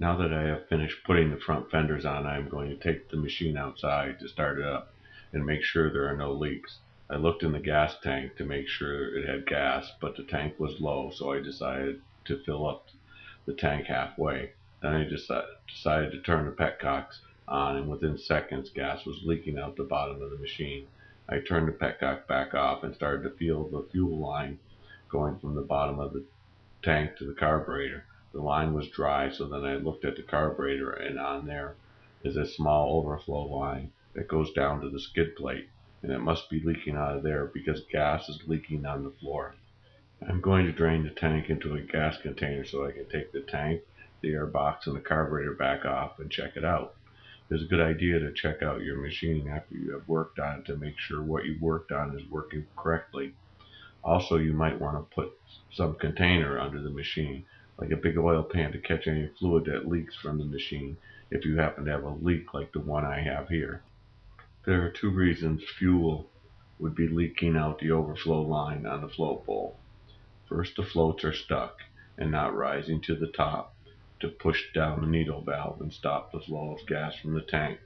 Now that I have finished putting the front fenders on, I am going to take the machine outside to start it up and make sure there are no leaks. I looked in the gas tank to make sure it had gas, but the tank was low, so I decided to fill up the tank halfway. Then I decided to turn the petcocks on, and within seconds gas was leaking out the bottom of the machine. I turned the petcock back off and started to feel the fuel line going from the bottom of the tank to the carburetor. The line was dry, so then I looked at the carburetor, and on there is a small overflow line that goes down to the skid plate, and it must be leaking out of there because gas is leaking on the floor. I'm going to drain the tank into a gas container so I can take the tank, the air box, and the carburetor back off and check it out. It's a good idea to check out your machine after you have worked on it to make sure what you worked on is working correctly. Also, you might want to put some container under the machine, like a big oil pan, to catch any fluid that leaks from the machine if you happen to have a leak like the one I have here. There are two reasons fuel would be leaking out the overflow line on the float bowl. First, the floats are stuck and not rising to the top to push down the needle valve and stop the flow of gas from the tank.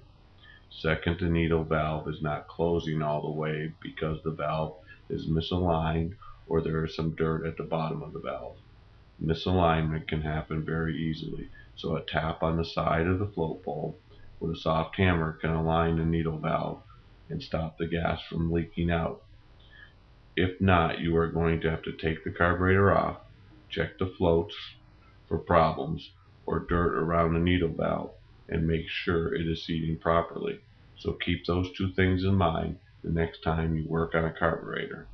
Second, the needle valve is not closing all the way because the valve is misaligned or there is some dirt at the bottom of the valve. Misalignment can happen very easily, so a tap on the side of the float bowl with a soft hammer can align the needle valve and stop the gas from leaking out. If not, you are going to have to take the carburetor off, check the floats for problems or dirt around the needle valve, and make sure it is seating properly. So keep those two things in mind the next time you work on a carburetor.